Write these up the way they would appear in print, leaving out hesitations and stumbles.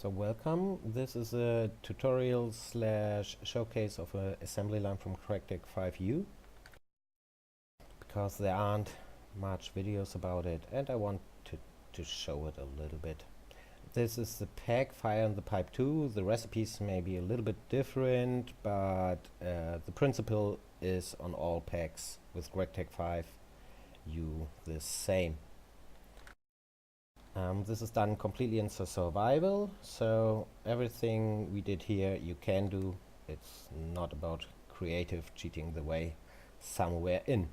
So welcome, this is a tutorial slash showcase of an assembly line from Gregtech 5U, because there aren't much videos about it and I want to show it a little bit. This is the pack Fire in the Pipe 2. The recipes may be a little bit different, but the principle is on all packs with Gregtech 5U the same. This is done completely in survival, so everything we did here you can do. It's not about creative cheating the way somewhere in.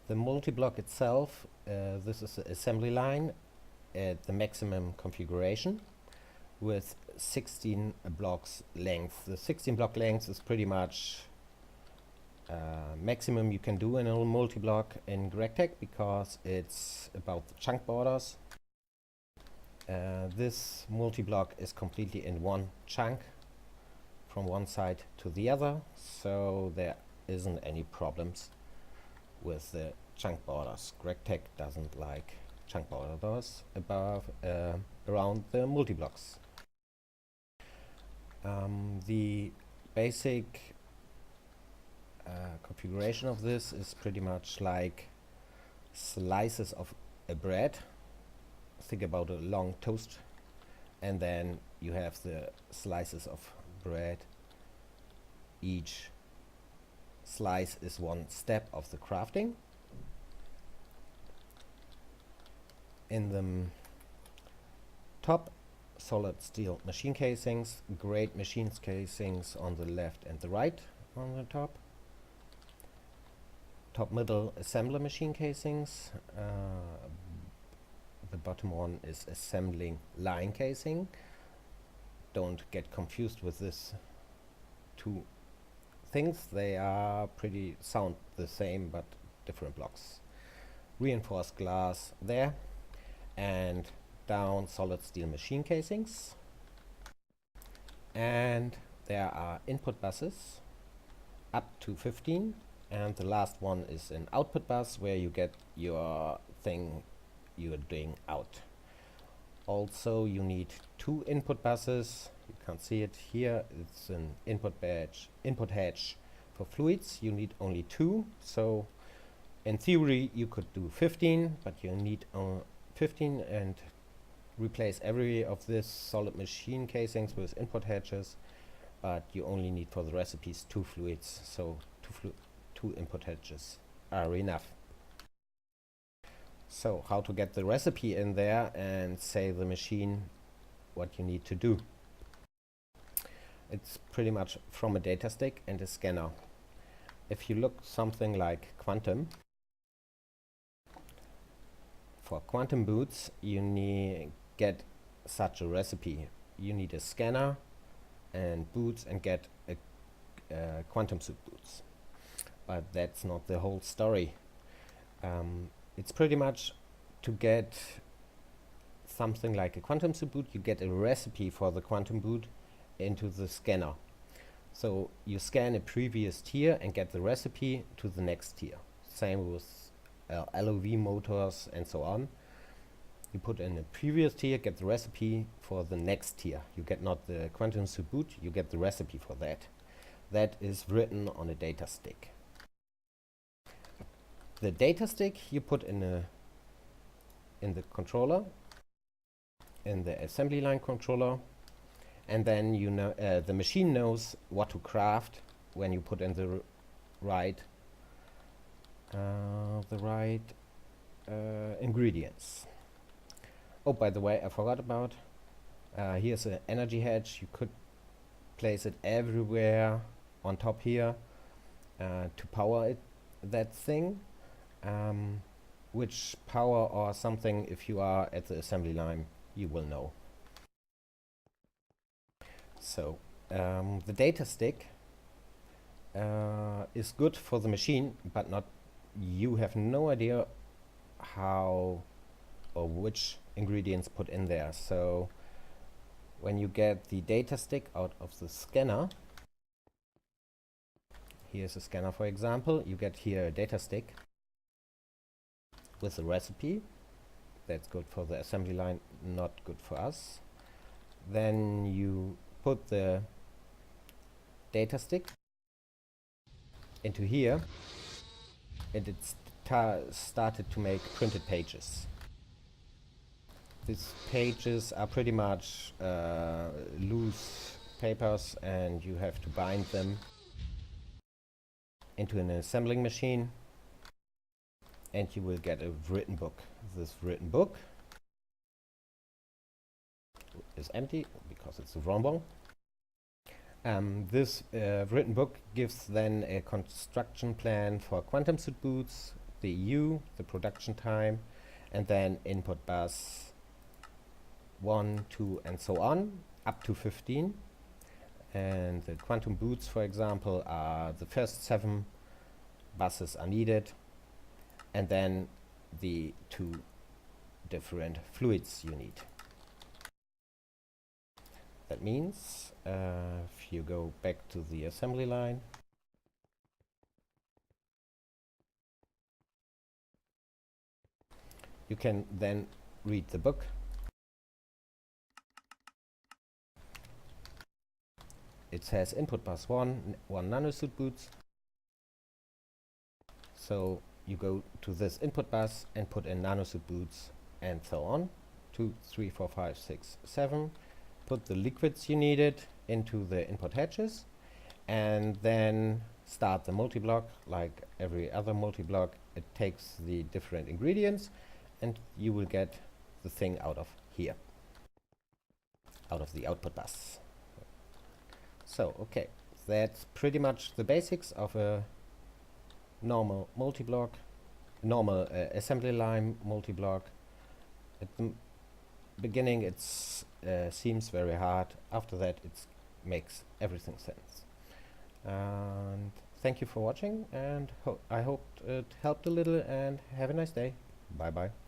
The multi-block itself, this is the assembly line at the maximum configuration with 16 blocks length. The 16 block length is pretty much maximum you can do in a multi-block in Gregtech, because it's about the chunk borders. This multi-block is completely in one chunk from one side to the other, so there isn't any problems with the chunk borders. Gregtech doesn't like chunk borders around the multi-blocks. The basic configuration of this is pretty much like slices of a bread. Think about a long toast, and then you have the slices of bread. Each slice is one step of the crafting. In the top, solid steel machine casings, great machine casings on the left and the right on the top. Top middle assembler machine casings. The bottom one is assembling line casing. Don't get confused with this two things. They are pretty sound the same but different blocks. Reinforced glass there, and down solid steel machine casings. And there are input buses up to 15, and the last one is an output bus where you get your thing you are doing out. Also you need two input buses. You can't see it here. It's an input hatch for fluids. You need only two, so in theory you could do 15, but you need 15 and replace every of this solid machine casings with input hatches, but you only need for the recipes two fluids, so two input hatches are enough. So how to get the recipe in there and say the machine what you need to do. It's pretty much from a data stick and a scanner. If you look something like Quantum, for Quantum boots you get such a recipe. You need a scanner and boots and get a Quantum suit boots. But that's not the whole story. It's pretty much to get something like a Quantum suit boot, you get a recipe for the Quantum boot into the scanner. So you scan a previous tier and get the recipe to the next tier. Same with LOV motors and so on. You put in a previous tier, get the recipe for the next tier. You get not the Quantum suit boot, you get the recipe for that. That is written on a data stick. The data stick you put in the controller, in the assembly line controller, and then you know the machine knows what to craft when you put in the right ingredients. Oh, by the way, I forgot about. Here's an energy hedge. You could place it everywhere on top here to power it. That thing. Which power or something, if you are at the assembly line, you will know. So the data stick is good for the machine, but not. You have no idea how or which ingredients put in there. So when you get the data stick out of the scanner, here's a scanner for example, you get here a data stick with a recipe. That's good for the assembly line, not good for us. Then you put the data stick into here, and it started to make printed pages. These pages are pretty much loose papers, and you have to bind them into an assembling machine, and you will get a written book. This written book is empty because it's the wrong one. This written book gives then a construction plan for quantum suit boots, the EU, the production time, and then input bus 1, 2, and so on, up to 15. And the quantum boots, for example, are the first 7 buses are needed, and then the 2 different fluids you need. That means if you go back to the assembly line, you can then read the book. It says input bus 1 nanosuit boots. So you go to this input bus and put in nanosuit boots and so on. 2, 3, 4, 5, 6, 7. Put the liquids you needed into the input hatches, and then start the multi-block. Like every other multi-block, it takes the different ingredients, and you will get the thing out of here, out of the output bus. So, okay, that's pretty much the basics of a normal multi-block, normal assembly line multi-block. At the beginning it seems very hard. After that it makes everything sense. And thank you for watching, and I hope it helped a little, and have a nice day. Bye bye.